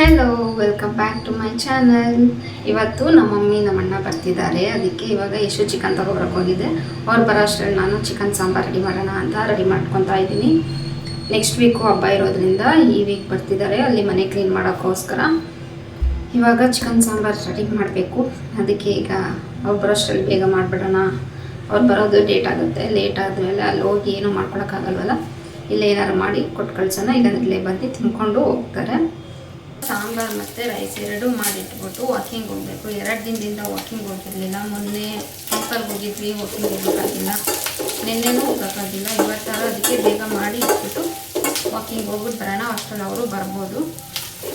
Hello, welcome back to my channel. ಇವತ್ತು ನಮ್ಮ mummy ನಮ್ಮ ಅಣ್ಣ ಬರ್ತಿದ್ದಾರೆ. ಅದಕ್ಕೆ ಇವಾಗ ಯಶು ಚಿಕನ್ ತಗೊಬರಕ್ಕೆ ಹೋಗಿದೆ. ಅವ್ರು ಬರೋ ಅಷ್ಟರಲ್ಲಿ ನಾನು ಚಿಕನ್ ಸಾಂಬಾರು ರೆಡಿ ಮಾಡೋಣ ಅಂತ ರೆಡಿ ಮಾಡ್ಕೊತಾ ಇದ್ದೀನಿ. ನೆಕ್ಸ್ಟ್ ವೀಕು ಹಬ್ಬ ಇರೋದ್ರಿಂದ ಈ ವೀಕ್ ಬರ್ತಿದ್ದಾರೆ, ಅಲ್ಲಿ ಮನೆ ಕ್ಲೀನ್ ಮಾಡೋಕ್ಕೋಸ್ಕರ. ಇವಾಗ ಚಿಕನ್ ಸಾಂಬಾರು ರೆಡಿ ಮಾಡಬೇಕು. ಅದಕ್ಕೆ ಈಗ ಅವ್ರು ಬರೋ ಅಷ್ಟರಲ್ಲಿ ಬೇಗ ಮಾಡಿಬಿಡೋಣ. ಅವ್ರು ಬರೋದು ಲೇಟ್ ಆಗುತ್ತೆ. ಲೇಟ್ ಆದಮೇಲೆ ಅಲ್ಲಿ ಹೋಗಿ ಏನೂ ಮಾಡ್ಕೊಳಕ್ಕಾಗಲ್ವಲ್ಲ, ಇಲ್ಲೇ ಏನಾರು ಮಾಡಿ ಕೊಟ್ಟು ಕಳ್ಸೋಣ. ಇಲ್ಲಾಂದ್ರೆ ಇಲ್ಲೇ ಬಂದು ತಿನ್ಕೊಂಡು ಹೋಗ್ತಾರೆ. ಸಾಂಬಾರು ಮತ್ತು ರೈಸ್ ಎರಡೂ ಮಾಡಿಟ್ಬಿಟ್ಟು ವಾಕಿಂಗ್ ಹೋಗಬೇಕು. 2 ದಿನದಿಂದ ವಾಕಿಂಗ್ ಹೋಗಿರಲಿಲ್ಲ. ಮೊನ್ನೆ ಟೆಂಪಲ್ಗೆ ಹೋಗಿದ್ವಿ, ವಾಕಿಂಗ್ ಹೋಗೋಕ್ಕಾಗಿಲ್ಲ. ನಿನ್ನೆನೂ ಹೋಗೋಕ್ಕಾಗಿಲ್ಲ. ಇವತ್ತಾರ ಅದಕ್ಕೆ ಬೇಗ ಮಾಡಿ ಇಟ್ಬಿಟ್ಟು ವಾಕಿಂಗ್ ಹೋಗ್ಬಿಟ್ಟು ಬರೋಣ. ಅಷ್ಟರಲ್ಲಿ ಅವರು ಬರ್ಬೋದು.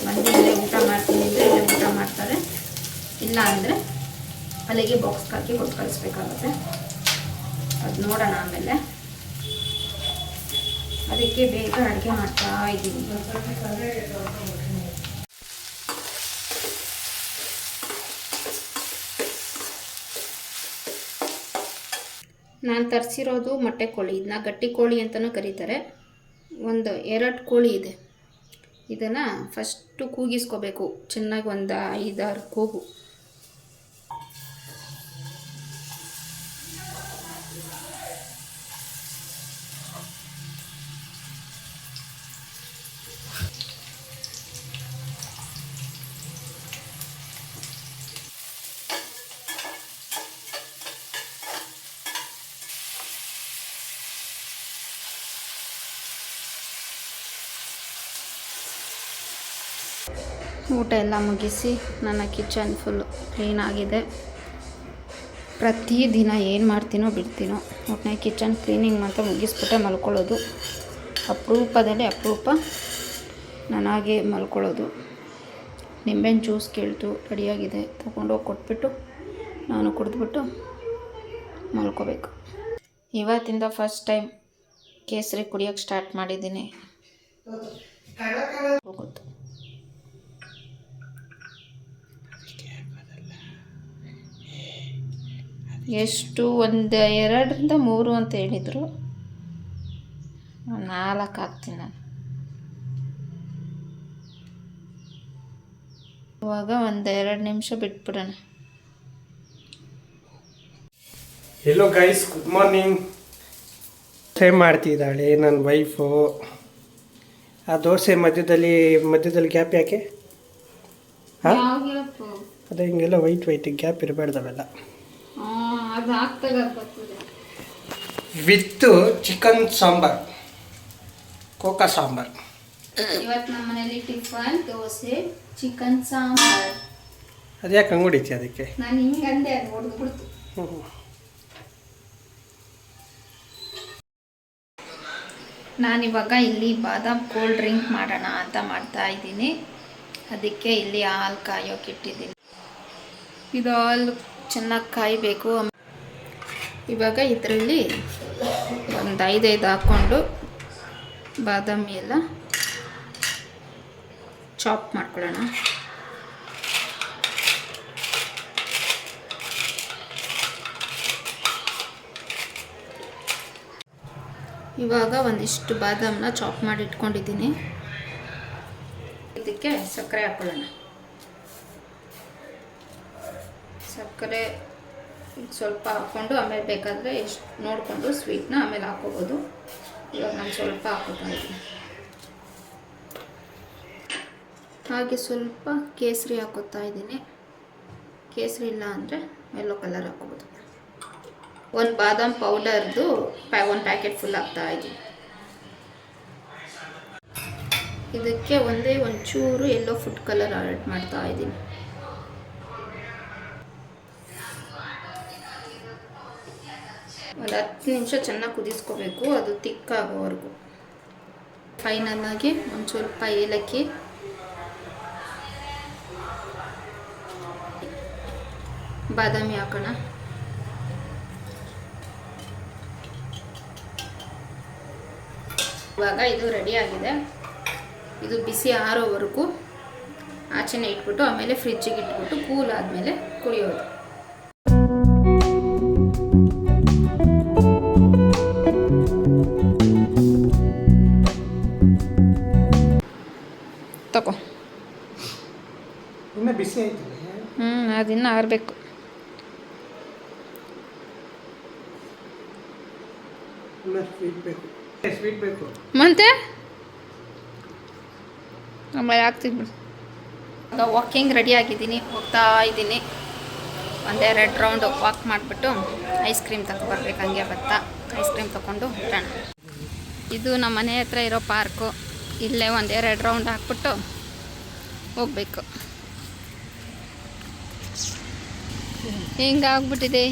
ಬಂದು ಇಲ್ಲೇ ಊಟ ಮಾಡ್ತೀನಿ ಅಂದರೆ ಇಲ್ಲೇ ಊಟ ಮಾಡ್ತಾರೆ. ಇಲ್ಲ ಅಂದರೆ ಅಲ್ಲಿಗೆ ಬಾಕ್ಸ್ಗೆ ಹಾಕಿ ಕೊಟ್ಟು ಕಳಿಸ್ಬೇಕಾಗುತ್ತೆ. ಅದು ನೋಡೋಣ ಆಮೇಲೆ. ಅದಕ್ಕೆ ಬೇಗ ಅಡುಗೆ ಮಾಡ್ತಾ ಇದ್ದೀನಿ. ನಾನು ತರಿಸಿರೋದು ಮೊಟ್ಟೆ ಕೋಳಿ. ಇದನ್ನ ಗಟ್ಟಿ ಕೋಳಿ ಅಂತಲೂ ಕರೀತಾರೆ. 2 ಕೋಳಿ ಇದೆ. ಇದನ್ನು ಫಸ್ಟು ಕೂಗಿಸ್ಕೋಬೇಕು ಚೆನ್ನಾಗಿ, 5-6 ಕೂಗು. ಊಟ ಎಲ್ಲ ಮುಗಿಸಿ ನನ್ನ ಕಿಚನ್ ಫುಲ್ ಕ್ಲೀನ್ ಆಗಿದೆ. ಪ್ರತಿದಿನ ಏನು ಮಾಡ್ತೀನೋ ಬಿಡ್ತೀನೋ, ಒಟ್ಟಿನ ಕಿಚನ್ ಕ್ಲೀನಿಂಗ್ ಮಾತ್ರ ಮುಗಿಸ್ಬಿಟ್ಟೆ ಮಲ್ಕೊಳ್ಳೋದು. ಅಪರೂಪದಲ್ಲಿ ಅಪರೂಪ ನನಗೆ ಮಲ್ಕೊಳ್ಳೋದು. ನಿಂಬೆಹಣ್ಣು ಜ್ಯೂಸ್ ಕೇಳ್ತು, ರೆಡಿಯಾಗಿದೆ. ತೊಗೊಂಡೋಗಿ ಕೊಟ್ಬಿಟ್ಟು ನಾನು ಕುಡಿದ್ಬಿಟ್ಟು ಮಲ್ಕೋಬೇಕು. ಇವತ್ತಿಂದ ಫಸ್ಟ್ ಟೈಮ್ ಕೇಸರಿ ಕುಡಿಯೋಕ್ಕೆ ಸ್ಟಾರ್ಟ್ ಮಾಡಿದ್ದೀನಿ. ಹೋಗುತ್ತೆ ಎಷ್ಟು 2-3 ಅಂತ ಹೇಳಿದರು. 4 ಹಾಕ್ತೀನಿ ನಾನು. ಇವಾಗ 1-2 ನಿಮಿಷ ಬಿಟ್ಬಿಡೋಣ. Hello guys, good morning. Dosa ಮಾಡ್ತಿದ್ದಾಳೆ ನನ್ನ ವೈಫು. ಆ ದೋಸೆ ಮಧ್ಯದಲ್ಲಿ ಗ್ಯಾಪ್ ಯಾಕೆ? ಹಾಂ, ಅದೇ ಹಿಂಗೆಲ್ಲ ವೈಟ್ ಗ್ಯಾಪ್ ಇರಬಾರ್ದವೆಲ್ಲ. ವಿತ್ ಚಿಕನ್ ಸಾಂಬಾರ್, ಕೋಕಾ ಸಾಂಬಾರ್. ಇವತ್ತು ನಮ್ಮ ಮನೇಲಿ ಟಿಫನ್ ದೋಸೆ, ಚಿಕನ್ ಸಾಂಬಾರ್. ಅದು ಯಾಕೆ ಹಂಗೆ ಹೊಡಿತಿ? ಅದಕ್ಕೆ ನಾನು ಹಿಂಗಂದೆ, ಅದು ಹೊಡೆದ್ಬಿಡ್ತು. ನಾನಿವಾಗ ಇಲ್ಲಿ ಬಾದಾಮ್ ಕೋಲ್ಡ್ ಡ್ರಿಂಕ್ ಮಾಡೋಣ ಅಂತ ಮಾಡ್ತಾ ಇದ್ದೀನಿ. ಅದಕ್ಕೆ ಇಲ್ಲಿ ಹಾಲು ಕಾಯೋಕೆ ಇಟ್ಟಿದ್ದೀನಿ. ಇದು ಹಾಲು ಚೆನ್ನಾಗಿ ಕಾಯಬೇಕು. ಇವಾಗ ಇದರಲ್ಲಿ 5 ಹಾಕ್ಕೊಂಡು ಬಾದಾಮಿ ಎಲ್ಲ ಚಾಪ್ ಮಾಡ್ಕೊಳ್ಳೋಣ. ಇವಾಗ ಒಂದಿಷ್ಟು ಬಾದಾಮನ್ನ ಚಾಪ್ ಮಾಡಿ ಇಟ್ಕೊಂಡಿದ್ದೀನಿ. ಇದಕ್ಕೆ ಸಕ್ಕರೆ ಹಾಕ್ಕೊಳ್ಳೋಣ. ಸಕ್ಕರೆ ಸ್ವಲ್ಪ ಹಾಕ್ಕೊಂಡು ಆಮೇಲೆ ಬೇಕಾದರೆ ಎಷ್ಟು ನೋಡಿಕೊಂಡು ಸ್ವೀಟ್ನ ಆಮೇಲೆ ಹಾಕ್ಕೋಬೋದು. ಇವಾಗ ನಾನು ಸ್ವಲ್ಪ ಹಾಕ್ಕೋತಾ ಇದ್ದೀನಿ. ಹಾಗೆ ಸ್ವಲ್ಪ ಕೇಸರಿ ಹಾಕ್ಕೋತಾ ಇದ್ದೀನಿ. ಕೇಸರಿ ಇಲ್ಲ ಅಂದರೆ ಯೆಲ್ಲೋ ಕಲರ್ ಹಾಕ್ಕೋಬೋದು. 1 ಬಾದಾಮ್ ಪೌಡರ್ದು 1 ಪ್ಯಾಕೆಟ್ ಫುಲ್ ಹಾಕ್ತಾ ಇದ್ದೀನಿ. ಇದಕ್ಕೆ ಒಂಚೂರು ಯೆಲ್ಲೋ ಫುಡ್ ಕಲರ್ ಆ್ಯಡ್ ಮಾಡ್ತಾ ಇದ್ದೀನಿ. ಒಂದು 10 ನಿಮಿಷ ಚೆನ್ನಾಗಿ ಕುದಿಸ್ಕೋಬೇಕು, ಅದು ತಿಕ್ಕಾಗೋವರೆಗೂ. ಫೈನಲಾಗಿ ಒಂದು ಸ್ವಲ್ಪ ಏಲಕ್ಕಿ, ಬಾದಾಮಿ ಹಾಕೋಣ. ಇವಾಗ ಇದು ರೆಡಿಯಾಗಿದೆ. ಇದು ಬಿಸಿ ಆರೋವರೆಗೂ ಆಚೆನೇ ಇಟ್ಬಿಟ್ಟು ಆಮೇಲೆ ಫ್ರಿಜ್ಜಿಗೆ ಇಟ್ಬಿಟ್ಟು ಕೂಲ್ ಆದಮೇಲೆ ಕುಡಿಯೋದು. ತಗೋ. ಇನ್ನೂ ಬಿಸಿ ಆಯ್ತು. ಅದಿನ್ನೂ ಆರಬೇಕು. ಸ್ವೀಟ್ ಬೇಕು ಮತ್ತೆ ಆಮೇಲೆ ಆಗ್ತಿದ್ದು ಬಿಡು. ಈಗ ವಾಕಿಂಗ್ ರೆಡಿ ಆಗಿದ್ದೀನಿ, ಹೋಗ್ತಾ ಇದ್ದೀನಿ. ಒಂದೆರಡು ರೌಂಡು ವಾಕ್ ಮಾಡಿಬಿಟ್ಟು ಐಸ್ ಕ್ರೀಮ್ ತಗೊಬರ್ಬೇಕು. ಹಂಗೆ ಬರ್ತಾ ಐಸ್ ಕ್ರೀಮ್ ತೊಗೊಂಡು ಹೊರಡೋಣ. ಇದು ನಮ್ಮ ಮನೆ ಹತ್ರ ಇರೋ ಪಾರ್ಕು. ಇಲ್ಲೇ ಒಂದೆರಡು ರೌಂಡ್ ಹಾಕ್ಬಿಟ್ಟು ಹೋಗಬೇಕು. ಹೆಂಗಾಗ್ಬಿಟ್ಟಿದೆ,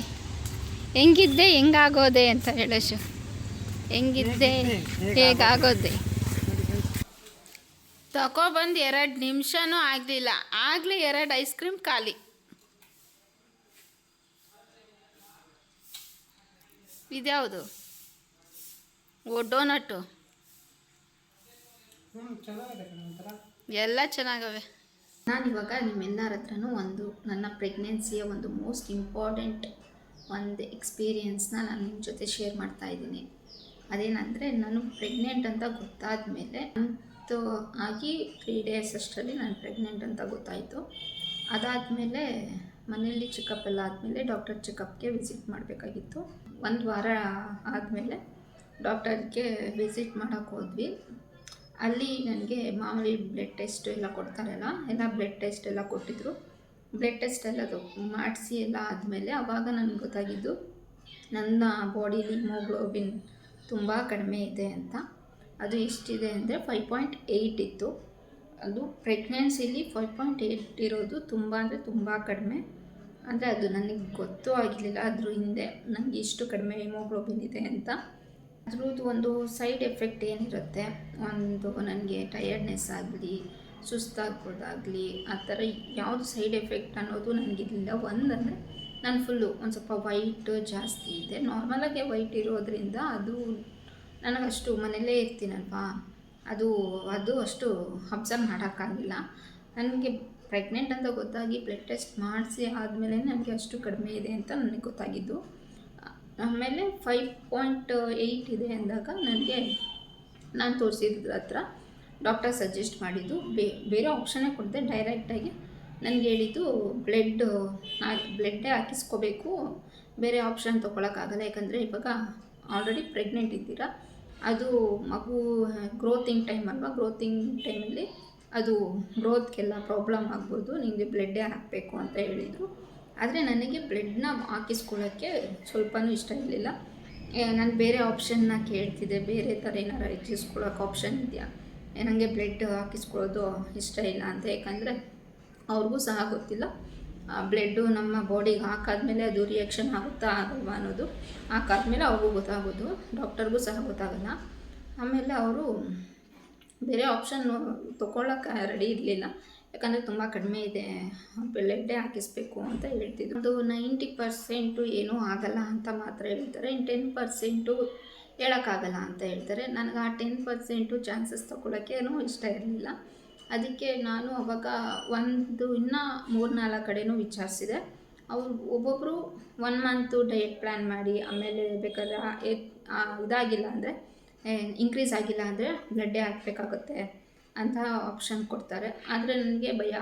ಹೆಂಗಿದ್ದೆ ಹೆಂಗಾಗೋದೆ ಅಂತ ಹೇಳೋಶು. ಹೆಂಗಿದ್ದೆ ಹೇಗಾಗೋದೆ. ತಗೊಬಂದು 2 ನಿಮಿಷನೂ ಆಗಲಿಲ್ಲ, ಆಗಲೇ 2 ಐಸ್ ಕ್ರೀಮ್ ಖಾಲಿ. ಇದ್ಯಾವುದು? ಡೋನಟ್ಟು ಎಲ್ಲ ಚೆನ್ನಾಗವೆ. ನಾನಿವಾಗ ನಿಮ್ಮೆಲ್ಲರ ಹತ್ರನೂ ನನ್ನ ಪ್ರೆಗ್ನೆನ್ಸಿಯ ಒಂದು ಮೋಸ್ಟ್ ಇಂಪಾರ್ಟೆಂಟ್ ಒಂದು ಎಕ್ಸ್ಪೀರಿಯೆನ್ಸ್ನ ನಾನು ನಿಮ್ಮ ಜೊತೆ ಶೇರ್ ಮಾಡ್ತಾ ಇದ್ದೀನಿ. ಅದೇನಂದರೆ, ನಾನು ಪ್ರೆಗ್ನೆಂಟ್ ಅಂತ ಗೊತ್ತಾದ ಮೇಲೆ ಅಂತೂ ಆಗಿ 3 ಡೇಸ್ ಅಷ್ಟರಲ್ಲಿ ನಾನು ಪ್ರೆಗ್ನೆಂಟ್ ಅಂತ ಗೊತ್ತಾಯಿತು. ಅದಾದಮೇಲೆ ಮನೆಯಲ್ಲಿ ಚೆಕಪ್ ಎಲ್ಲ ಆದಮೇಲೆ ಡಾಕ್ಟರ್ ಚೆಕಪ್ಗೆ ವಿಸಿಟ್ ಮಾಡಬೇಕಾಗಿತ್ತು. 1 ವಾರ ಆದಮೇಲೆ ಡಾಕ್ಟರ್ಗೆ ವಿಸಿಟ್ ಮಾಡೋಕ್ಕೆ ಹೋದ್ವಿ. ಅಲ್ಲಿ ನನಗೆ ಮಾಮೂಲಿ ಬ್ಲಡ್ ಟೆಸ್ಟ್ ಎಲ್ಲ ಕೊಡ್ತಾರಲ್ಲ, ಎಲ್ಲ ಬ್ಲಡ್ ಟೆಸ್ಟ್ ಎಲ್ಲ ಕೊಟ್ಟಿದ್ದರು. ಬ್ಲಡ್ ಟೆಸ್ಟ್ ಎಲ್ಲ ಮಾಡಿಸಿ ಎಲ್ಲ ಆದಮೇಲೆ ಆವಾಗ ನನಗೆ ಗೊತ್ತಾಗಿದ್ದು ನನ್ನ ಬಾಡೀಲಿ ಹಿಮೋಗ್ಲೋಬಿನ್ ತುಂಬ ಕಡಿಮೆ ಇದೆ ಅಂತ. ಅದು ಎಷ್ಟಿದೆ ಅಂದರೆ 5.8 ಇತ್ತು. ಅದು ಪ್ರೆಗ್ನೆನ್ಸಿಲಿ 5.8 ಇರೋದು ತುಂಬ ಅಂದರೆ ತುಂಬ ಕಡಿಮೆ. ಅಂದರೆ ಅದು ನನಗೆ ಗೊತ್ತೂ ಆಗಿರಲಿಲ್ಲ ಅದ್ರ ಹಿಂದೆ ನನಗೆ ಇಷ್ಟು ಕಡಿಮೆ ಹಿಮೋಗ್ಲೋಬಿನ್ ಇದೆ ಅಂತ. ಅದ್ರದ್ದು ಒಂದು ಸೈಡ್ ಎಫೆಕ್ಟ್ ಏನಿರುತ್ತೆ, ಒಂದು ನನಗೆ ಟಯರ್ಡ್ನೆಸ್ ಆಗಲಿ, ಸುಸ್ತಾಗೋದಾಗಲಿ, ಆ ಥರ ಯಾವುದು ಸೈಡ್ ಎಫೆಕ್ಟ್ ಅನ್ನೋದು ನನಗಿರಲಿಲ್ಲ. ಒಂದಂದರೆ ನಾನು ಫುಲ್ಲು ಒಂದು ಸ್ವಲ್ಪ ವೈಟ್ ಜಾಸ್ತಿ ಇದೆ. ನಾರ್ಮಲಾಗೆ ವೈಟ್ ಇರೋದ್ರಿಂದ ಅದು ನನಗಷ್ಟು ಮನೆಯಲ್ಲೇ ಇರ್ತೀನಲ್ವಾ, ಅದು ಅಷ್ಟು ಅಬ್ಸರ್ವ್ ಮಾಡೋಕ್ಕಾಗಿಲ್ಲ. ನನಗೆ ಪ್ರೆಗ್ನೆಂಟ್ ಅಂತ ಗೊತ್ತಾಗಿ ಬ್ಲಡ್ ಟೆಸ್ಟ್ ಮಾಡಿಸಿ ಆದಮೇಲೆ ನನಗೆ ಅಷ್ಟು ಕಡಿಮೆ ಇದೆ ಅಂತ ನನಗೆ ಗೊತ್ತಾಗಿದ್ದು. ಆಮೇಲೆ 5.8 ಇದೆ ಅಂದಾಗ ನಾನು ತೋರಿಸಿದ್ರ ಹತ್ರ ಡಾಕ್ಟರ್ ಸಜೆಸ್ಟ್ ಮಾಡಿದ್ದು ಬೇರೆ ಆಪ್ಷನ್ನೇ ಕೊಡದೆ ಡೈರೆಕ್ಟಾಗಿ ನನಗೆ ಹೇಳಿದ್ದು ಬ್ಲಡ್ಡೇ ಹಾಕಿಸ್ಕೋಬೇಕು, ಬೇರೆ ಆಪ್ಷನ್ ತೊಗೊಳಕ್ಕಾಗಲ್ಲ. ಯಾಕಂದರೆ ಇವಾಗ ಆಲ್ರೆಡಿ ಪ್ರೆಗ್ನೆಂಟ್ ಇದ್ದೀರಾ, ಅದು ಮಗು ಗ್ರೋತಿಂಗ್ ಟೈಮ್ ಅಲ್ವಾ, ಗ್ರೋತಿಂಗ್ ಟೈಮಲ್ಲಿ ಅದು ಗ್ರೋತ್ಗೆಲ್ಲ ಪ್ರಾಬ್ಲಮ್ ಆಗ್ಬೋದು, ನಿಮಗೆ ಬ್ಲಡ್ಡೇ ಹಾಕಬೇಕು ಅಂತ ಹೇಳಿದರು. ಆದರೆ ನನಗೆ ಬ್ಲಡ್ನ ಹಾಕಿಸ್ಕೊಳ್ಳೋಕ್ಕೆ ಸ್ವಲ್ಪನೂ ಇಷ್ಟ ಇರಲಿಲ್ಲ. ನಾನು ಬೇರೆ ಆಪ್ಷನ್ನ ಕೇಳ್ತಿದ್ದೆ, ಬೇರೆ ಥರ ಏನಾರು ಹಾಕಿಸ್ಕೊಳ್ಳೋಕೆ ಆಪ್ಷನ್ ಇದೆಯಾ, ನನಗೆ ಬ್ಲಡ್ ಹಾಕಿಸ್ಕೊಳ್ಳೋದು ಇಷ್ಟ ಇಲ್ಲ ಅಂತ. ಯಾಕಂದರೆ ಅವ್ರಿಗೂ ಸಹ ಗೊತ್ತಿಲ್ಲ ಬ್ಲಡ್ಡು ನಮ್ಮ ಬಾಡಿಗೆ ಹಾಕಾದ್ಮೇಲೆ ಅದು ರಿಯಾಕ್ಷನ್ ಆಗುತ್ತಾ ಆಗಲ್ವಾ ಅನ್ನೋದು. ಹಾಕಾದ್ಮೇಲೆ ಅವ್ರಿಗೂ ಗೊತ್ತಾಗೋದು, ಡಾಕ್ಟರ್ಗೂ ಸಹ ಗೊತ್ತಾಗಲ್ಲ. ಆಮೇಲೆ ಅವರು ಬೇರೆ ಆಪ್ಷನ್ ತೊಗೊಳ್ಳೋಕೆ ರೆಡಿ ಇರಲಿಲ್ಲ, ಯಾಕಂದರೆ ತುಂಬ ಕಡಿಮೆ ಇದೆ, ಬ್ಲಡ್ಡೇ ಹಾಕಿಸ್ಬೇಕು ಅಂತ ಹೇಳ್ತಿದ್ರು. ಅದು 90% ಏನೂ ಆಗಲ್ಲ ಅಂತ ಮಾತ್ರ ಹೇಳ್ತಾರೆ, 10% ಹೇಳೋಕ್ಕಾಗಲ್ಲ ಅಂತ ಹೇಳ್ತಾರೆ. ನನಗೆ ಆ 10% ಚಾನ್ಸಸ್ ತೊಗೊಳೋಕ್ಕೇನೂ ಇಷ್ಟ ಇರಲಿಲ್ಲ. ಅದಕ್ಕೆ ನಾನು ಅವಾಗ ಇನ್ನೂ 3-4 ಕಡೆನೂ ವಿಚಾರಿಸಿದೆ. ಅವರು ಒಬ್ಬೊಬ್ಬರು 1 ಮಂತು ಡಯಟ್ ಪ್ಲ್ಯಾನ್ ಮಾಡಿ, ಆಮೇಲೆ ಬೇಕಾದ್ರೆ ಇದಾಗಿಲ್ಲ ಅಂದರೆ ಇನ್ಕ್ರೀಸ್ ಆಗಿಲ್ಲ ಅಂದರೆ ಬ್ಲಡ್ಡೇ ಹಾಕಬೇಕಾಗುತ್ತೆ ಅಂತ ಆಪ್ಷನ್ ಕೊಡ್ತಾರೆ. ಆದರೆ ನನಗೆ ಭಯ,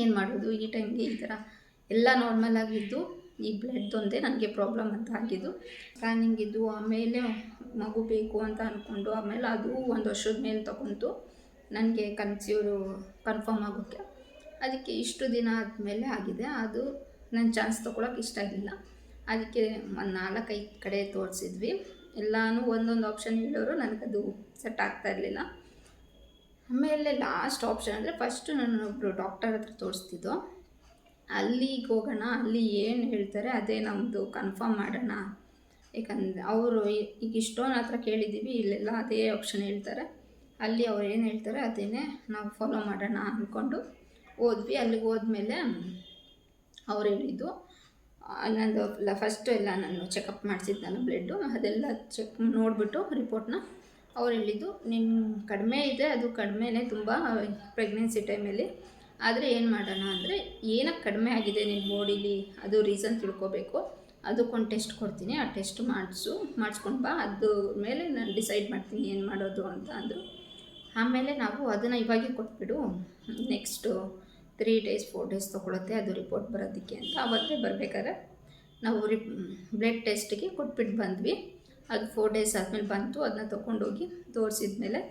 ಏನು ಮಾಡೋದು ಈ ಟೈಮ್ಗೆ, ಈ ಥರ ಎಲ್ಲ ನಾರ್ಮಲ್ ಆಗಿದ್ದು, ಈ ಬ್ಲಡ್ದೊಂದೇ ನನಗೆ ಪ್ರಾಬ್ಲಮ್ ಅಂತ ಆಗಿದ್ದು. ಸ್ಕ್ಯಾನಿಂಗ್ ಇದ್ದು ಆಮೇಲೆ ಮಗು ಬೇಕು ಅಂತ ಅಂದ್ಕೊಂಡು ಆಮೇಲೆ ಅದು 1 ವರ್ಷದ ಮೇಲೆ ತಗೊಂತು ನನಗೆ ಕನ್ಫರ್ಮ್ ಆಗೋಕ್ಕೆ. ಅದಕ್ಕೆ ಇಷ್ಟು ದಿನ ಆದಮೇಲೆ ಆಗಿದೆ. ಅದು ನನ್ನ ಚಾನ್ಸ್ ತೊಗೊಳಕ್ಕೆ ಇಷ್ಟ ಆಗಿಲ್ಲ. ಅದಕ್ಕೆ 4-5 ಕಡೆ ತೋರಿಸಿದ್ವಿ, ಎಲ್ಲನೂ ಒಂದೊಂದು ಆಪ್ಷನ್ ಹೇಳೋರು, ನನಗದು ಸೆಟ್ ಆಗ್ತಾ ಇರಲಿಲ್ಲ. ಆಮೇಲೆ ಲಾಸ್ಟ್ ಆಪ್ಷನ್ ಅಂದರೆ, ಫಸ್ಟು ನಾನು ಒಬ್ಬರು ಡಾಕ್ಟರ್ ಹತ್ರ ತೋರಿಸ್ತಿದ್ದೋ, ಅಲ್ಲಿಗೆ ಹೋಗೋಣ, ಅಲ್ಲಿ ಏನು ಹೇಳ್ತಾರೆ ಅದೇ ನಮ್ಮದು ಕನ್ಫರ್ಮ್ ಮಾಡೋಣ. ಯಾಕಂದರೆ ಅವರು ಈಗ ಇಷ್ಟೊಂದು ಹತ್ರ ಕೇಳಿದ್ದೀವಿ, ಇಲ್ಲೆಲ್ಲ ಅದೇ ಆಪ್ಷನ್ ಹೇಳ್ತಾರೆ, ಅಲ್ಲಿ ಅವ್ರು ಏನು ಹೇಳ್ತಾರೆ ಅದೇನೇ ನಾವು ಫಾಲೋ ಮಾಡೋಣ ಅಂದ್ಕೊಂಡು ಹೋದ್ವಿ. ಅಲ್ಲಿಗೆ ಹೋದ್ಮೇಲೆ ಅವ್ರು ಹೇಳಿದ್ದು, ನಂದು ಫಸ್ಟು ಎಲ್ಲ ನಾನು ಚೆಕಪ್ ಮಾಡಿಸಿದ್ನಲ್ಲ ಬ್ಲಡ್ಡು, ಅದೆಲ್ಲ ಚೆಕ್ ನೋಡಿಬಿಟ್ಟು ರಿಪೋರ್ಟ್ನ ಅವ್ರು ಹೇಳಿದ್ದು, ನಿನ್ನ ಕಡಿಮೆ ಇದೆ, ಅದು ಕಡಿಮೆನೇ ತುಂಬ ಪ್ರೆಗ್ನೆನ್ಸಿ ಟೈಮಲ್ಲಿ. ಆದರೆ ಏನು ಮಾಡೋಣ ಅಂದರೆ, ಏನಕ್ಕೆ ಕಡಿಮೆ ಆಗಿದೆ ನಿನ್ನ ಬಾಡೀಲಿ ಅದು ರೀಸನ್ ತಿಳ್ಕೊಬೇಕು, ಅದಕ್ಕೊಂದು ಟೆಸ್ಟ್ ಕೊಡ್ತೀನಿ, ಆ ಟೆಸ್ಟ್ ಮಾಡಿಸ್ಕೊಂಡು ಬಾ, ಅದು ಮೇಲೆ ನಾನು ಡಿಸೈಡ್ ಮಾಡ್ತೀನಿ ಏನು ಮಾಡೋದು ಅಂತ ಅಂದರು. ಆಮೇಲೆ ನಾವು ಅದನ್ನು ಇವಾಗೇ ಕೊಟ್ಬಿಡು, ನೆಕ್ಸ್ಟು 3 ಡೇಸ್ 4 ಡೇಸ್ ತೊಗೊಳುತ್ತೆ ಅದು ರಿಪೋರ್ಟ್ ಬರೋದಕ್ಕೆ ಅಂತ. ಅವತ್ತೇ ಬರಬೇಕಾದ್ರೆ ನಾವು ಬ್ಲಡ್ ಟೆಸ್ಟಿಗೆ ಕೊಟ್ಬಿಟ್ಟು ಬಂದ್ವಿ. ಅದು 4 ಡೇಸ್ ಆದಮೇಲೆ ಬಂತು. ಅದನ್ನ ತೊಗೊಂಡೋಗಿ ತೋರಿಸಿದ ಮೇಲೆ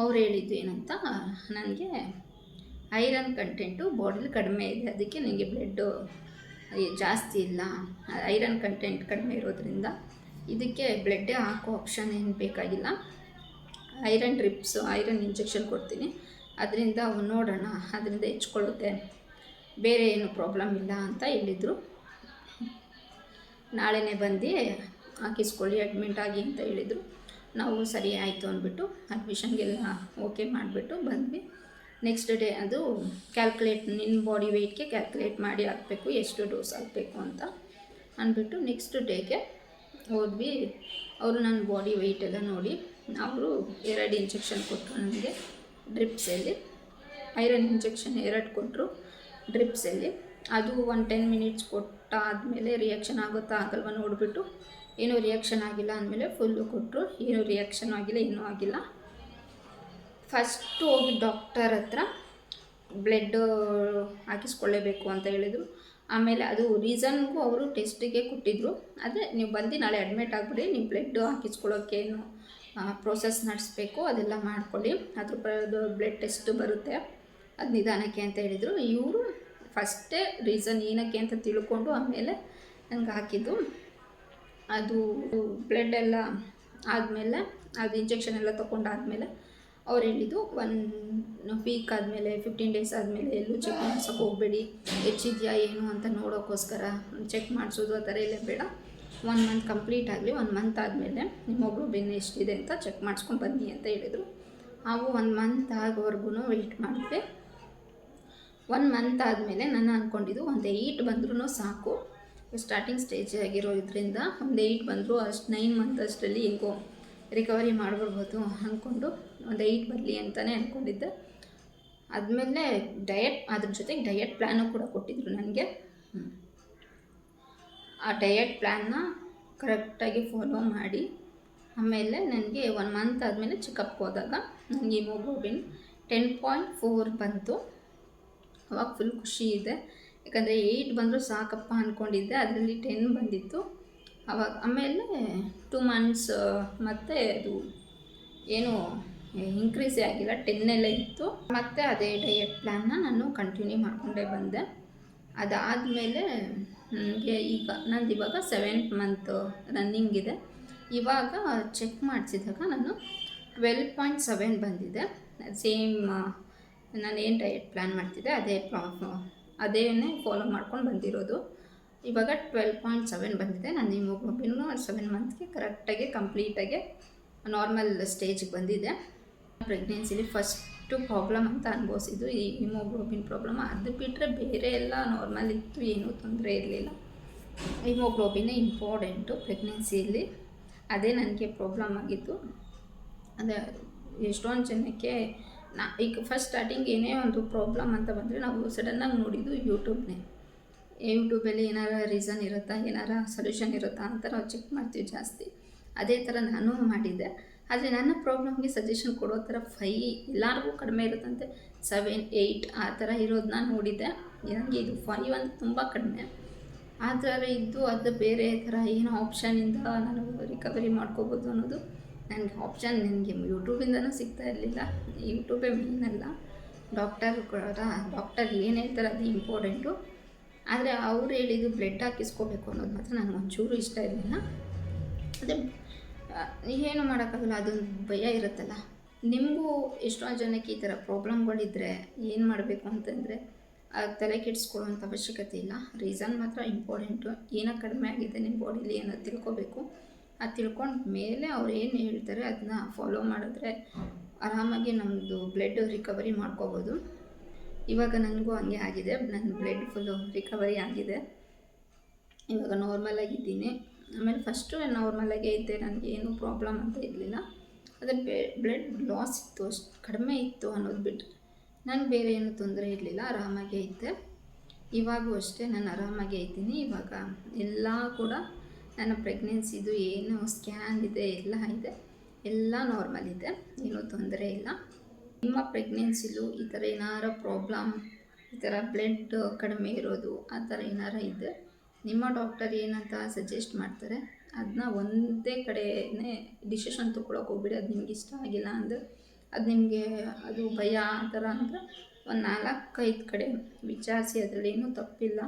ಅವ್ರು ಹೇಳಿದ್ದು ಏನಂತ, ನನಗೆ ಐರನ್ ಕಂಟೆಂಟು ಬಾಡಿಲಿ ಕಡಿಮೆ ಇದೆ, ಅದಕ್ಕೆ ನನಗೆ ಬ್ಲಡ್ಡು ಜಾಸ್ತಿ ಇಲ್ಲ, ಐರನ್ ಕಂಟೆಂಟ್ ಕಡಿಮೆ ಇರೋದ್ರಿಂದ ಇದಕ್ಕೆ ಬ್ಲಡ್ಡೇ ಹಾಕೋ ಆಪ್ಷನ್ ಏನು ಬೇಕಾಗಿಲ್ಲ, ಐರನ್ ಡ್ರಿಪ್ಸು ಐರನ್ ಇಂಜೆಕ್ಷನ್ ಕೊಡ್ತೀನಿ, ಅದರಿಂದ ನೋಡೋಣ, ಅದರಿಂದ ಹೆಚ್ಕೊಳ್ಳುತ್ತೆ, ಬೇರೆ ಏನು ಪ್ರಾಬ್ಲಮ್ ಇಲ್ಲ ಅಂತ ಹೇಳಿದರು. ನಾಳೆನೇ ಬಂದು ಹಾಕಿಸ್ಕೊಳ್ಳಿ, ಅಡ್ಮಿಂಟ್ ಆಗಿ ಅಂತ ಹೇಳಿದರು. ನಾವು ಸರಿ ಆಯಿತು ಅಂದ್ಬಿಟ್ಟು ಅಡ್ಮಿಷನ್ಗೆಲ್ಲ ಓಕೆ ಮಾಡಿಬಿಟ್ಟು ಬಂದ್ವಿ. ನೆಕ್ಸ್ಟ್ ಡೇ ಅದು ಕ್ಯಾಲ್ಕುಲೇಟ್, ನಿನ್ನ ಬಾಡಿ ವೆಯ್ಟ್ಗೆ ಕ್ಯಾಲ್ಕುಲೇಟ್ ಮಾಡಿ ಹಾಕಬೇಕು, ಎಷ್ಟು ಡೋಸ್ ಹಾಕಬೇಕು ಅಂತ ಅಂದ್ಬಿಟ್ಟು ನೆಕ್ಸ್ಟ್ ಡೇಗೆ ಹೋದ್ವಿ. ಅವರು ನನ್ನ ಬಾಡಿ ವೆಯ್ಟ್ ಎಲ್ಲ ನೋಡಿ ಅವರು 2 ಇಂಜೆಕ್ಷನ್ ಕೊಟ್ಟರು ನನಗೆ ಡ್ರಿಪ್ಸಲ್ಲಿ. ಐರನ್ ಇಂಜೆಕ್ಷನ್ 2 ಕೊಟ್ಟರು ಡ್ರಿಪ್ಸಲ್ಲಿ. ಅದು 10 ಮಿನಿಟ್ಸ್ ಕೊಟ್ಟಾದಮೇಲೆ ರಿಯಾಕ್ಷನ್ ಆಗುತ್ತಾ ಆಗಲ್ವ ನೋಡಿಬಿಟ್ಟು, ಏನೂ ರಿಯಾಕ್ಷನ್ ಆಗಿಲ್ಲ ಅಂದಮೇಲೆ ಫುಲ್ಲು ಕೊಟ್ಟರು. ಏನೂ ರಿಯಾಕ್ಷನ್ ಆಗಿಲ್ಲ, ಏನೂ ಆಗಿಲ್ಲ. ಫಸ್ಟು ಹೋಗಿ ಡಾಕ್ಟರ್ ಹತ್ರ ಬ್ಲಡ್ಡು ಹಾಕಿಸ್ಕೊಳ್ಳೇಬೇಕು ಅಂತ ಹೇಳಿದರು. ಆಮೇಲೆ ಅದು ರೀಸನ್ಗೂ ಅವರು ಟೆಸ್ಟಿಗೆ ಕೊಟ್ಟಿದ್ದರು. ಅದೇ ನೀವು ಬಂದು ನಾಳೆ ಅಡ್ಮಿಟ್ ಆಗಿಬಿಡಿ, ನೀವು ಬ್ಲಡ್ಡು ಹಾಕಿಸ್ಕೊಳ್ಳೋಕ್ಕೇನು ಪ್ರೋಸೆಸ್ ನಡೆಸಬೇಕು ಅದೆಲ್ಲ ಮಾಡ್ಕೊಳ್ಳಿ, ಅದ್ರ ಬ್ಲಡ್ ಟೆಸ್ಟು ಬರುತ್ತೆ, ಅದು ನಿಧಾನಕ್ಕೆ ಅಂತ ಹೇಳಿದರು. ಇವರು ಫಸ್ಟೇ ರೀಸನ್ ಏನಕ್ಕೆ ಅಂತ ತಿಳ್ಕೊಂಡು ಆಮೇಲೆ ನನಗೆ ಹಾಕಿದ್ದು. ಅದು ಬ್ಲಡ್ ಎಲ್ಲ ಆದಮೇಲೆ, ಅದು ಇಂಜೆಕ್ಷನ್ ಎಲ್ಲ ತೊಗೊಂಡಾದಮೇಲೆ ಅವ್ರು ಹೇಳಿದ್ದು 1 ವೀಕ್ ಆದಮೇಲೆ 15 ಡೇಸ್ ಆದಮೇಲೆ ಎಲ್ಲೂ ಚೆಕ್ ಮಾಡ್ಸೋಕೆ ಹೋಗಬೇಡಿ, ಹೆಚ್ಚಿದೆಯಾ ಏನು ಅಂತ ನೋಡೋಕ್ಕೋಸ್ಕರ ಚೆಕ್ ಮಾಡಿಸೋದು ಆ ಥರ ಎಲ್ಲ ಬೇಡ, 1 ಮಂತ್ ಕಂಪ್ಲೀಟ್ ಆಗಲಿ, 1 ಮಂತ್ ಆದಮೇಲೆ ಹಿಮೋಗ್ಲೋಬಿನ್ ಎಷ್ಟಿದೆ ಅಂತ ಚೆಕ್ ಮಾಡಿಸ್ಕೊಂಡು ಬನ್ನಿ ಅಂತ ಹೇಳಿದರು. ನಾವು 1 ಮಂತ್ ಆಗೋವರೆಗೂ ವೆಯ್ಟ್ ಮಾಡಿದ್ವಿ. 1 ಮಂತ್ ಆದಮೇಲೆ ನಾನು ಅಂದ್ಕೊಂಡಿದ್ದು ಒಂದು 8 ಬಂದ್ರೂ ಸಾಕು, ಸ್ಟಾರ್ಟಿಂಗ್ ಸ್ಟೇಜ್ ಆಗಿರೋದ್ರಿಂದ ಒಂದು 8 ಬಂದರೂ ಅಷ್ಟು 9 ಮಂತ್ ಅಷ್ಟರಲ್ಲಿ ಹೆಂಗೋ ರಿಕವರಿ ಮಾಡಿಬಿಡ್ಬೋದು ಅಂದ್ಕೊಂಡು ಒಂದು 8 ಬರಲಿ ಅಂತಲೇ ಅಂದ್ಕೊಂಡಿದ್ದೆ. ಆದಮೇಲೆ ಅದ್ರ ಜೊತೆಗೆ ಡಯಟ್ ಪ್ಲ್ಯಾನು ಕೂಡ ಕೊಟ್ಟಿದ್ದರು ನನಗೆ. ಆ ಡಯಟ್ ಪ್ಲ್ಯಾನ್ನ ಕರೆಕ್ಟಾಗಿ ಫಾಲೋ ಮಾಡಿ ಆಮೇಲೆ ನನಗೆ 1 ಮಂತ್ ಆದಮೇಲೆ ಚೆಕಪ್ಗೆ ಹೋದಾಗ ನನಗೆ ಹಿಮೋಗ್ಲೋಬಿನ್ 10.4 ಬಂತು. ಅವಾಗ ಫುಲ್ ಖುಷಿ ಇದೆ, ಯಾಕಂದರೆ 8 ಬಂದರೂ ಸಾಕಪ್ಪ ಅಂದ್ಕೊಂಡಿದ್ದೆ, ಅದರಲ್ಲಿ 10 ಬಂದಿತ್ತು. ಅವಾಗ ಆಮೇಲೆ 2 ಮಂತ್ಸ್ ಮತ್ತು ಅದು ಏನು ಇನ್ಕ್ರೀಸೇ ಆಗಿಲ್ಲ, 10 ಇತ್ತು. ಮತ್ತು ಅದೇ ಡಯಟ್ ಪ್ಲ್ಯಾನ್ನ ನಾನು ಕಂಟಿನ್ಯೂ ಮಾಡಿಕೊಂಡೇ ಬಂದೆ. ಅದಾದಮೇಲೆ ನನಗೆ ನಂದು ಇವಾಗ 7th ಮಂತ್ ರನ್ನಿಂಗ್ ಇದೆ. ಇವಾಗ ಚೆಕ್ ಮಾಡಿಸಿದಾಗ ನಾನು 12.7 ಬಂದಿದೆ. ಸೇಮ್ ನಾನೇನು ಡಯಟ್ ಪ್ಲ್ಯಾನ್ ಮಾಡ್ತಿದ್ದೆ ಅದೇನೇ ಫಾಲೋ ಮಾಡ್ಕೊಂಡು ಬಂದಿರೋದು. ಇವಾಗ 12.7 ಬಂದಿದೆ. ನನ್ನ ಹಿಮೋಗ್ಲೋಬಿನ್ನು 7 ಮಂತ್ಗೆ ಕರೆಕ್ಟಾಗಿ ಕಂಪ್ಲೀಟಾಗಿ ನಾರ್ಮಲ್ ಸ್ಟೇಜಿಗೆ ಬಂದಿದೆ. ಪ್ರೆಗ್ನೆನ್ಸಿಲಿ ಫಸ್ಟು ಪ್ರಾಬ್ಲಮ್ ಅಂತ ಅನುಭವಿಸಿದ್ದು ಈ ಹಿಮೋಗ್ಲೋಬಿನ್ ಪ್ರಾಬ್ಲಮ್. ಅದು ಬಿಟ್ಟರೆ ಬೇರೆ ಎಲ್ಲ ನಾರ್ಮಲ್ ಇತ್ತು, ಏನೂ ತೊಂದರೆ ಇರಲಿಲ್ಲ. ಹಿಮೋಗ್ಲೋಬಿನೇ ಇಂಪಾರ್ಟೆಂಟು ಪ್ರೆಗ್ನೆನ್ಸಿಯಲ್ಲಿ, ಅದೇ ನನಗೆ ಪ್ರಾಬ್ಲಮ್ ಆಗಿತ್ತು. ಅದೇ ಎಷ್ಟೊಂದು ಜನಕ್ಕೆ ಈಗ ಫಸ್ಟ್ ಸ್ಟಾರ್ಟಿಂಗ್ ಏನೇ ಒಂದು ಪ್ರಾಬ್ಲಮ್ ಅಂತ ಬಂದರೆ ನಾವು ಸಡನ್ನಾಗಿ ನೋಡಿದ್ದು ಯೂಟ್ಯೂಬಲ್ಲಿ ಏನಾರ ರೀಸನ್ ಇರುತ್ತಾ, ಏನಾರ ಸೊಲ್ಯೂಷನ್ ಇರುತ್ತಾ ಅಂತ ನಾವು ಚೆಕ್ ಮಾಡ್ತೀವಿ ಜಾಸ್ತಿ. ಅದೇ ಥರ ನಾನು ಮಾಡಿದ್ದೆ. ಆದರೆ ನನ್ನ ಪ್ರಾಬ್ಲಮ್ಗೆ ಸಜೆಷನ್ ಕೊಡೋ ಥರ 5 ಎಲ್ಲರಿಗೂ ಕಡಿಮೆ ಇರುತ್ತಂತೆ, 7, 8 ಆ ಥರ ಇರೋದನ್ನ ನೋಡಿದ್ದೆ. ನನಗೆ ಇದು 5 ಅಂತ ತುಂಬ ಕಡಿಮೆ. ಆ ಥರ ಇದ್ದು ಅದು ಬೇರೆ ಥರ ಏನೋ ಆಪ್ಷನಿಂದ ನಾನು ರಿಕವರಿ ಮಾಡ್ಕೋಬೋದು ಅನ್ನೋದು ನನಗೆ ನನಗೆ ಯೂಟ್ಯೂಬಿಂದನೂ ಸಿಗ್ತಾ ಇರಲಿಲ್ಲ. ಯೂಟ್ಯೂಬೇ ಮೇನಲ್ಲ, ಡಾಕ್ಟರ್ ಏನು ಹೇಳ್ತಾರೆ ಅದು ಇಂಪಾರ್ಟೆಂಟು. ಆದರೆ ಅವ್ರು ಹೇಳಿದ್ದು ಬ್ಲಡ್ ಹಾಕಿಸ್ಕೋಬೇಕು ಅನ್ನೋದು ಮಾತ್ರ ನನಗೆ ಒಂಚೂರು ಇಷ್ಟ ಇರಲಿಲ್ಲ. ಅದೇ ಏನು ಮಾಡೋಕ್ಕಾಗಲ್ಲ, ಅದೊಂದು ಭಯ ಇರುತ್ತಲ್ಲ. ನಿಮಗೂ ಎಷ್ಟೊಂದು ಜನಕ್ಕೆ ಈ ಥರ ಪ್ರಾಬ್ಲಮ್ಗಳಿದ್ದರೆ ಏನು ಮಾಡಬೇಕು ಅಂತಂದರೆ ತಲೆ ಕೆಡಿಸ್ಕೊಳ್ಳೋವಂಥ ಅವಶ್ಯಕತೆ ಇಲ್ಲ. ರೀಸನ್ ಮಾತ್ರ ಇಂಪಾರ್ಟೆಂಟು. ಏನೋ ಕಡಿಮೆ ಆಗಿದೆ ನಿಮ್ಮ ಬಾಡಿಲಿ ಅನ್ನೋದು ತಿಳ್ಕೊಬೇಕು. ಅದು ತಿಳ್ಕೊಂಡ ಮೇಲೆ ಅವ್ರು ಏನು ಹೇಳ್ತಾರೆ ಅದನ್ನ ಫಾಲೋ ಮಾಡಿದ್ರೆ ಆರಾಮಾಗಿ ನಮ್ಮದು ಬ್ಲಡ್ ರಿಕವರಿ ಮಾಡ್ಕೋಬೋದು. ಇವಾಗ ನನಗೂ ಹಂಗೆ ಆಗಿದೆ, ನನ್ನ ಬ್ಲಡ್ ಫುಲ್ಲು ರಿಕವರಿ ಆಗಿದೆ. ಇವಾಗ ನಾರ್ಮಲಾಗಿದ್ದೀನಿ. ಆಮೇಲೆ ಫಸ್ಟು ನಾರ್ಮಲಾಗೇ ಇದ್ದೆ, ನನಗೇನು ಪ್ರಾಬ್ಲಮ್ ಅಂತ ಇರಲಿಲ್ಲ. ಅದೇ ಬ್ಲಡ್ ಲಾಸ್ ಇತ್ತು, ಅಷ್ಟು ಕಡಿಮೆ ಇತ್ತು ಅನ್ನೋದು ಬಿಟ್ಟರೆ ನನಗೆ ಬೇರೆ ಏನೂ ತೊಂದರೆ ಇರಲಿಲ್ಲ, ಆರಾಮಾಗೇ ಇದ್ದೆ. ಇವಾಗೂ ಅಷ್ಟೇ ನಾನು ಆರಾಮಾಗೇ ಇದ್ದೀನಿ. ಇವಾಗ ಎಲ್ಲ ಕೂಡ ನನ್ನ ಪ್ರೆಗ್ನೆನ್ಸಿದು ಏನು ಸ್ಕ್ಯಾನ್ ಇದೆ ಎಲ್ಲ ಇದೆ, ಎಲ್ಲ ನಾರ್ಮಲ್ ಇದೆ, ಏನೂ ತೊಂದರೆ ಇಲ್ಲ. ನಿಮ್ಮ ಪ್ರೆಗ್ನೆನ್ಸಿಲೂ ಈ ಥರ ಏನಾರ ಪ್ರಾಬ್ಲಮ್ ಈ ಥರ ಬ್ಲಡ್ ಕಡಿಮೆ ಇರೋದು ಆ ಥರ ಏನಾರ ಇದ್ದರೆ ನಿಮ್ಮ ಡಾಕ್ಟರ್ ಏನಂತ ಸಜೆಸ್ಟ್ ಮಾಡ್ತಾರೆ ಅದನ್ನ ಒಂದೇ ಕಡೆನೇ ಡಿಸಿಷನ್ ತೊಗೊಳಕ್ಕೆ ಹೋಗ್ಬಿಡಿ. ಅದು ನಿಮ್ಗೆ ಇಷ್ಟ ಆಗಿಲ್ಲ ಅಂದರೆ ಅದು ನಿಮಗೆ ಅದು ಭಯ ಆ ಥರ ಅಂದರೆ ಒಂದು 4-5 ಕಡೆ ವಿಚಾರಿಸಿ, ಅದರಲ್ಲಿ ಏನೂ ತಪ್ಪಿಲ್ಲ.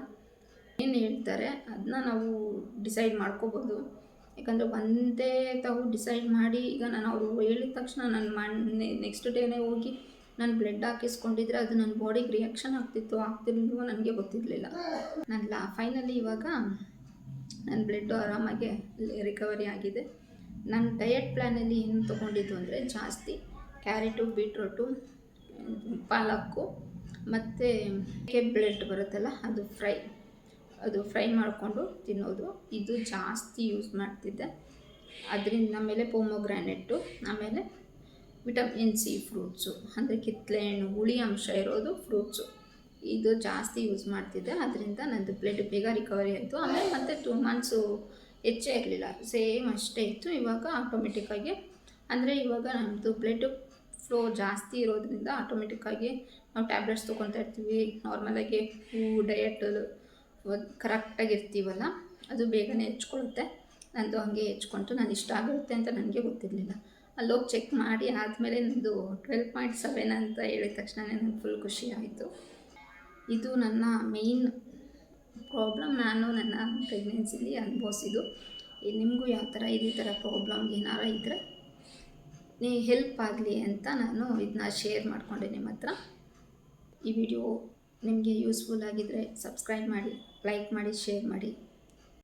ಏನು ಹೇಳ್ತಾರೆ ಅದನ್ನ ನಾವು ಡಿಸೈಡ್ ಮಾಡ್ಕೋಬೋದು. ಯಾಕಂದರೆ ಒಂದೇ ತಾವು ಡಿಸೈಡ್ ಮಾಡಿ ಈಗ ನಾನು ಅವರು ಹೇಳಿದ ತಕ್ಷಣ ನಾನು ನೆಕ್ಸ್ಟ್ ಡೇನೇ ಹೋಗಿ ನಾನು ಬ್ಲಡ್ ಹಾಕಿಸ್ಕೊಂಡಿದ್ರೆ ಅದು ನನ್ನ ಬಾಡಿಗೆ ರಿಯಾಕ್ಷನ್ ಆಗ್ತಿರ್ಲಿಲ್ವೋ ನನಗೆ ಗೊತ್ತಿರಲಿಲ್ಲ. ನನ್ನ ಫೈನಲಿ ಇವಾಗ ನನ್ನ ಬ್ಲಡ್ಡು ಆರಾಮಾಗಿ ರಿಕವರಿ ಆಗಿದೆ. ನನ್ನ ಡಯಟ್ ಪ್ಲ್ಯಾನಲ್ಲಿ ಏನು ತೊಗೊಂಡಿದ್ದು ಅಂದರೆ ಜಾಸ್ತಿ ಕ್ಯಾರೆಟು, ಬೀಟ್ರೋಟು, ಪಾಲಕ್ಕು ಮತ್ತು ಬ್ಲಡ್ ಬರುತ್ತಲ್ಲ ಅದು ಫ್ರೈ ಮಾಡಿಕೊಂಡು ತಿನ್ನೋದು, ಇದು ಜಾಸ್ತಿ ಯೂಸ್ ಮಾಡ್ತಿದ್ದೆ. ಅದರಿಂದ ಆಮೇಲೆ ಪೊಮೊಗ್ರಾನೆಟ್ಟು, ಆಮೇಲೆ ವಿಟಮಿನ್ ಸಿ ಫ್ರೂಟ್ಸು ಅಂದರೆ ಕಿತ್ತಳೆ ಹಣ್ಣು, ಹುಳಿ ಅಂಶ ಇರೋದು ಫ್ರೂಟ್ಸು, ಇದು ಜಾಸ್ತಿ ಯೂಸ್ ಮಾಡ್ತಿದ್ದೆ. ಅದರಿಂದ ನನ್ನದು ಬ್ಲಡ್ ಬೇಗ ರಿಕವರಿ ಆಯಿತು. ಆಮೇಲೆ ಮತ್ತೆ 2 ಮಂತ್ಸು ಹೆಚ್ಚೇ ಇರಲಿಲ್ಲ, ಸೇಮ್ ಅಷ್ಟೇ ಇತ್ತು. ಇವಾಗ ಆಟೋಮೆಟಿಕ್ಕಾಗಿ ಅಂದರೆ ಇವಾಗ ನಮ್ಮದು ಬ್ಲಡ್ ಫ್ಲೋ ಜಾಸ್ತಿ ಇರೋದ್ರಿಂದ ಆಟೋಮೆಟಿಕ್ಕಾಗಿ ನಾವು ಟ್ಯಾಬ್ಲೆಟ್ಸ್ ತೊಗೊತಾ ಇರ್ತೀವಿ. ನಾರ್ಮಲಾಗಿ ಡಯಟ್ ಕರೆಕ್ಟಾಗಿ ಇರ್ತೀವಲ್ಲ, ಅದು ಬೇಗನೆ ಹೆಚ್ಕೊಳ್ಳುತ್ತೆ. ನಂದು ಹಾಗೆ ಹೆಚ್ಕೊಂತು. ನಾನು ಇಷ್ಟ ಆಗುತ್ತೆ ಅಂತ ನನಗೆ ಗೊತ್ತಿರಲಿಲ್ಲ. ಅಲ್ಲೋಗಿ ಚೆಕ್ ಮಾಡಿ ಆದಮೇಲೆ ನಂದು 12.7 ಅಂತ ಹೇಳಿದ ತಕ್ಷಣ ನನಗೆ ಫುಲ್ ಖುಷಿ ಆಯಿತು. ಇದು ನನ್ನ ಮೇಯ್ನ್ ಪ್ರಾಬ್ಲಮ್, ನಾನು ನನ್ನ ಪ್ರೆಗ್ನೆನ್ಸಿಲಿ ಅನುಭವಿಸಿದ್ದು. ನಿಮಗೂ ಯಾವ ಥರ ಇದೇ ಥರ ಪ್ರಾಬ್ಲಮ್ ಏನಾರ ಇದ್ದರೆ ಹೆಲ್ಪ್ ಆಗಲಿ ಅಂತ ನಾನು ಇದನ್ನ ಶೇರ್ ಮಾಡಿಕೊಂಡೆ ನಿಮ್ಮ ಹತ್ರ. ಈ ವಿಡಿಯೋ ನಿಮಗೆ ಯೂಸ್ಫುಲ್ ಆಗಿದ್ದರೆ ಸಬ್ಸ್ಕ್ರೈಬ್ ಮಾಡಿ, ಲೈಕ್ ಮಾಡಿ, ಶೇರ್ ಮಾಡಿ.